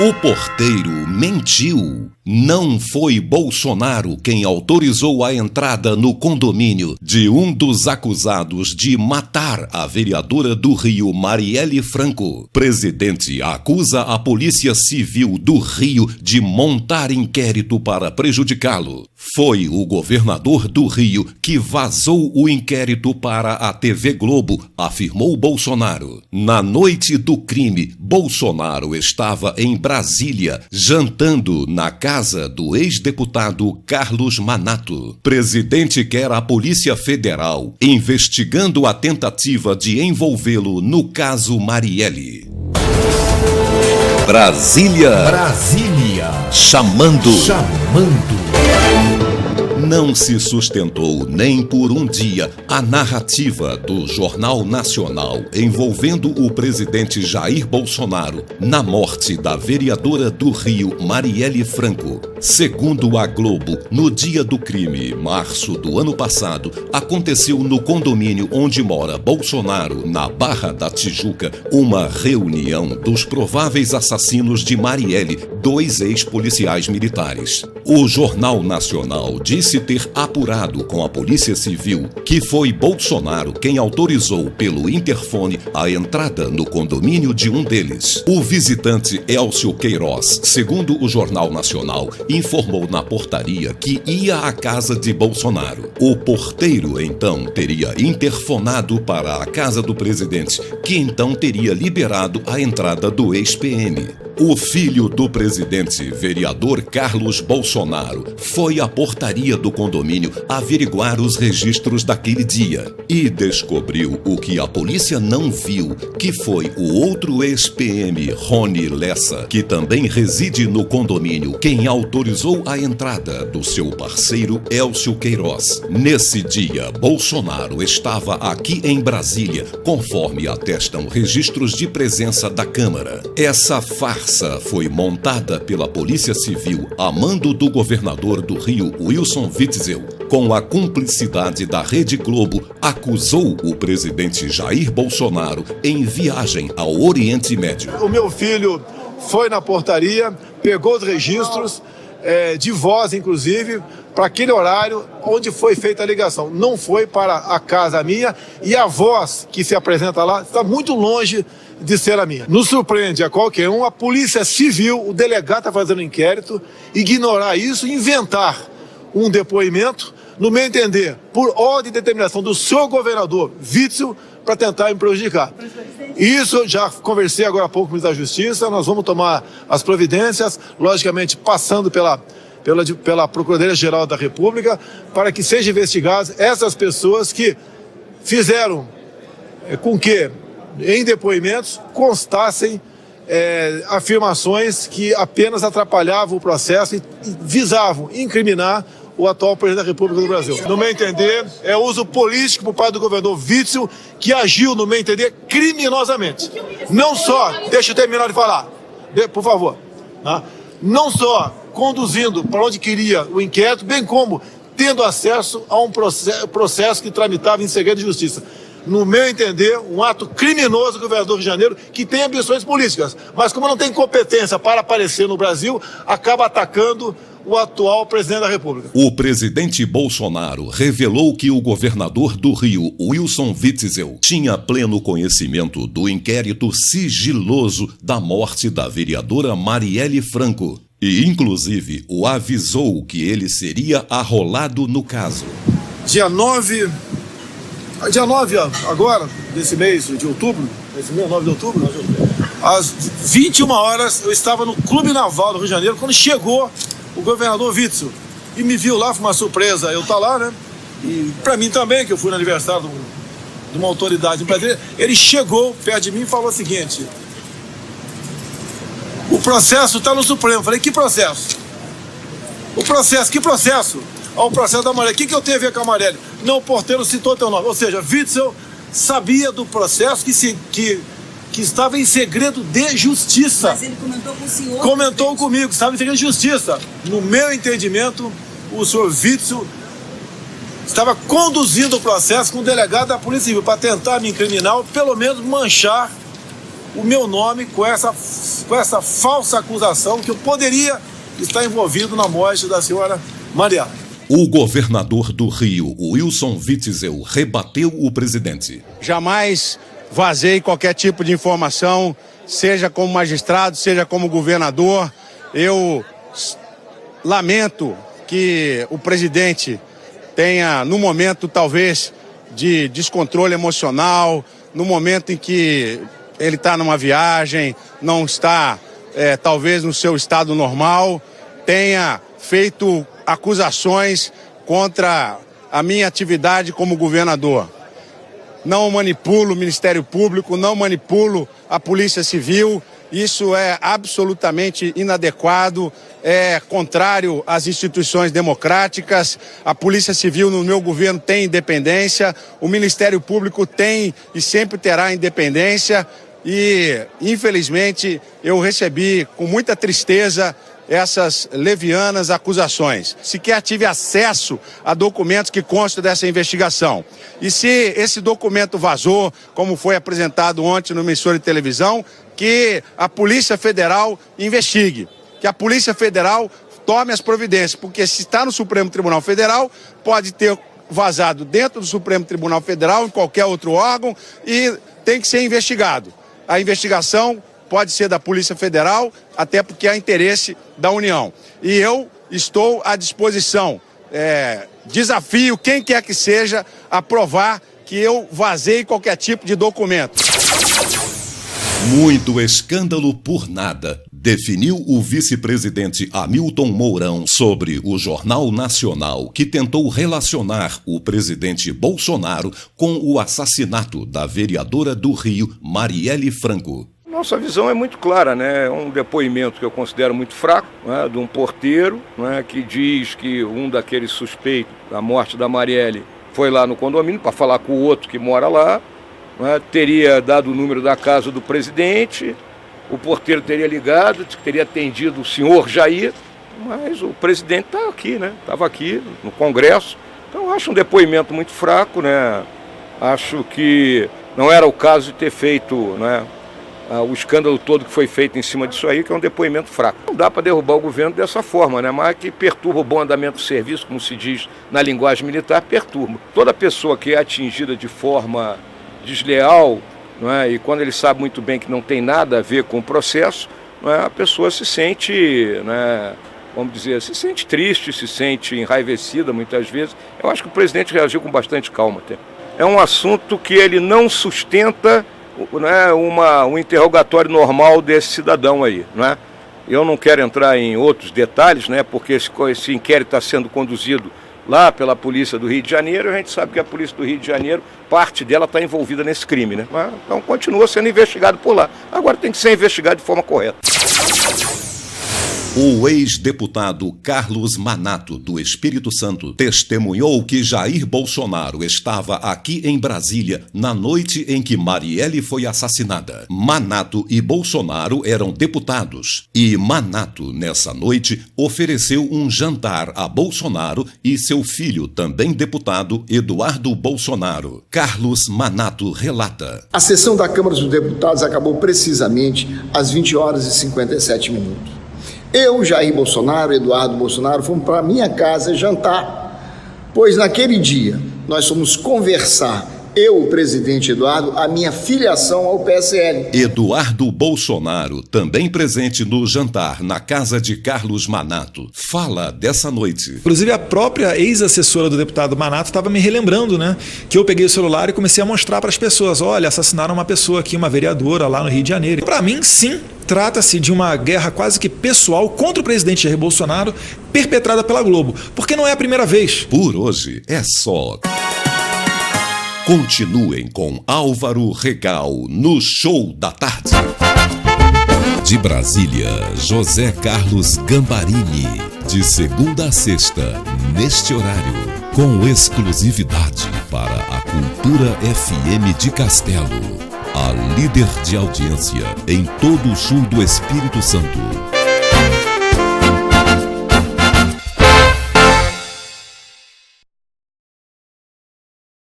O porteiro mentiu. Não foi Bolsonaro quem autorizou a entrada no condomínio de um dos acusados de matar a vereadora do Rio, Marielle Franco. Presidente acusa a Polícia Civil do Rio de montar inquérito para prejudicá-lo. Foi o governador do Rio que vazou o inquérito para a TV Globo, afirmou Bolsonaro. Na noite do crime, Bolsonaro estava em Brasília, jantando na casa do ex-deputado Carlos Manato. Presidente quer a Polícia Federal investigando a tentativa de envolvê-lo no caso Marielle. Brasília. Chamando. Não se sustentou nem por um dia a narrativa do Jornal Nacional envolvendo o presidente Jair Bolsonaro na morte da vereadora do Rio, Marielle Franco. Segundo a Globo, no dia do crime, março do ano passado, aconteceu no condomínio onde mora Bolsonaro, na Barra da Tijuca, uma reunião dos prováveis assassinos de Marielle, 2 ex-policiais militares. O Jornal Nacional disse ter apurado com a Polícia Civil que foi Bolsonaro quem autorizou pelo interfone a entrada no condomínio de um deles. O visitante Elcio Queiroz, segundo o Jornal Nacional, informou na portaria que ia à casa de Bolsonaro. O porteiro, então, teria interfonado para a casa do presidente, que então teria liberado a entrada do ex-PM. O filho do presidente, vereador Carlos Bolsonaro, foi à portaria do condomínio averiguar os registros daquele dia e descobriu o que a polícia não viu, que foi o outro ex-PM, Rony Lessa, que também reside no condomínio, quem autorizou a entrada do seu parceiro Elcio Queiroz. Nesse dia, Bolsonaro estava aqui em Brasília, conforme atestam registros de presença da Câmara. Essa farsa foi montada pela Polícia Civil a mando do governador do Rio, Wilson Witzel, com a cumplicidade da Rede Globo, acusou o presidente Jair Bolsonaro em viagem ao Oriente Médio. O meu filho foi na portaria, pegou os registros de voz, inclusive, para aquele horário onde foi feita a ligação. Não foi para a casa minha e a voz que se apresenta lá está muito longe de ser a minha. Nos surpreende a qualquer um, a Polícia Civil, o delegado está fazendo inquérito, ignorar isso, inventar um depoimento, no meu entender, por ordem de determinação do senhor governador Witzel, para tentar me prejudicar. Isso eu já conversei agora há pouco com o ministro da Justiça, nós vamos tomar as providências, logicamente passando pela Procuradoria-Geral da República, para que sejam investigadas essas pessoas que fizeram com que, em depoimentos, constassem afirmações que apenas atrapalhavam o processo e visavam incriminar o atual presidente da República do Brasil. No meu entender, é uso político por parte do governador Witzel, que agiu, no meu entender, criminosamente. Não só, deixa eu terminar de falar, por favor, não só conduzindo para onde queria o inquérito, bem como tendo acesso a um processo que tramitava em segredo de justiça. No meu entender, um ato criminoso do governador do Rio de Janeiro, que tem ambições políticas, mas como não tem competência para aparecer no Brasil, acaba atacando o atual presidente da República. O presidente Bolsonaro revelou que o governador do Rio, Wilson Witzel, tinha pleno conhecimento do inquérito sigiloso da morte da vereadora Marielle Franco e, inclusive, o avisou que ele seria arrolado no caso. Dia 9 agora, desse mês de outubro, esse mês 9 de outubro, às 21 horas, eu estava no Clube Naval do Rio de Janeiro, quando chegou o governador Witzel, e me viu lá, foi uma surpresa eu estar lá, né? E para mim também, que eu fui no aniversário de uma autoridade em Brasília, ele chegou perto de mim e falou o seguinte: o processo está no Supremo. Eu falei, que processo? Que processo? O processo da Marielle. O que eu tenho a ver com a Marielle? Não, o porteiro citou teu nome. Ou seja, Witzel sabia do processo que estava em segredo de justiça. Mas ele comentou com o senhor? Comentou comigo, que estava em segredo de justiça. No meu entendimento, o senhor Witzel estava conduzindo o processo com o delegado da Polícia Civil para tentar me incriminar ou pelo menos manchar o meu nome com essa falsa acusação que eu poderia estar envolvido na morte da senhora Marielle. O governador do Rio, Wilson Witzel, rebateu o presidente. Jamais vazei qualquer tipo de informação, seja como magistrado, seja como governador. Eu lamento que o presidente tenha, no momento talvez de descontrole emocional, no momento em que ele está numa viagem, não está talvez no seu estado normal, tenha feito acusações contra a minha atividade como governador. Não manipulo o Ministério Público, não manipulo a Polícia Civil. Isso é absolutamente inadequado, é contrário às instituições democráticas. A Polícia Civil no meu governo tem independência, o Ministério Público tem e sempre terá independência. E, infelizmente, eu recebi com muita tristeza essas levianas acusações. Sequer tive acesso a documentos que constam dessa investigação. E se esse documento vazou, como foi apresentado ontem no emissora de televisão, que a Polícia Federal investigue, que a Polícia Federal tome as providências, porque se está no Supremo Tribunal Federal, pode ter vazado dentro do Supremo Tribunal Federal, em qualquer outro órgão, e tem que ser investigado. A investigação pode ser da Polícia Federal, até porque há interesse da União. E eu estou à disposição, desafio quem quer que seja a provar que eu vazei qualquer tipo de documento. Muito escândalo por nada, definiu o vice-presidente Hamilton Mourão sobre o Jornal Nacional, que tentou relacionar o presidente Bolsonaro com o assassinato da vereadora do Rio, Marielle Franco. Nossa visão é muito clara, né? É um depoimento que eu considero muito fraco, né? De um porteiro, né? Que diz que um daqueles suspeitos da morte da Marielle foi lá no condomínio para falar com o outro que mora lá, né? Teria dado o número da casa do presidente, o porteiro teria ligado, teria atendido o senhor Jair, mas o presidente está aqui, né? Estava aqui no Congresso. Então eu acho um depoimento muito fraco, né? Acho que não era o caso de ter feito, né? O escândalo todo que foi feito em cima disso aí, que é um depoimento fraco. Não dá para derrubar o governo dessa forma, né? Mas que perturba o bom andamento do serviço, como se diz na linguagem militar, perturba. Toda pessoa que é atingida de forma desleal, não é? E quando ele sabe muito bem que não tem nada a ver com o processo, não é? A pessoa se sente, né? Vamos dizer, se sente triste, se sente enraivecida muitas vezes. Eu acho que o presidente reagiu com bastante calma até. É um assunto que ele não sustenta, né, um interrogatório normal desse cidadão aí, né? Eu não quero entrar em outros detalhes, né, porque esse inquérito está sendo conduzido lá pela Polícia do Rio de Janeiro, e a gente sabe que a Polícia do Rio de Janeiro, parte dela está envolvida nesse crime, né? Então continua sendo investigado por lá. Agora tem que ser investigado de forma correta. O ex-deputado Carlos Manato, do Espírito Santo, testemunhou que Jair Bolsonaro estava aqui em Brasília na noite em que Marielle foi assassinada. Manato e Bolsonaro eram deputados e Manato, nessa noite, ofereceu um jantar a Bolsonaro e seu filho, também deputado, Eduardo Bolsonaro. Carlos Manato relata. A sessão da Câmara dos Deputados acabou precisamente às 20h57. Eu, Jair Bolsonaro, Eduardo Bolsonaro, fomos para minha casa jantar, pois naquele dia nós fomos conversar, eu, o presidente Eduardo, a minha filiação ao PSL. Eduardo Bolsonaro, também presente no jantar na casa de Carlos Manato, fala dessa noite. Inclusive a própria ex-assessora do deputado Manato estava me relembrando, né? Que eu peguei o celular e comecei a mostrar para as pessoas, olha, assassinaram uma pessoa aqui, uma vereadora lá no Rio de Janeiro. Para mim, sim, trata-se de uma guerra quase que pessoal contra o presidente Jair Bolsonaro, perpetrada pela Globo, porque não é a primeira vez. Por hoje é só. Continuem com Álvaro Regal no Show da Tarde. De Brasília, José Carlos Gambarini. De segunda a sexta, neste horário, com exclusividade para a Cultura FM de Castelo. A líder de audiência em todo o sul do Espírito Santo.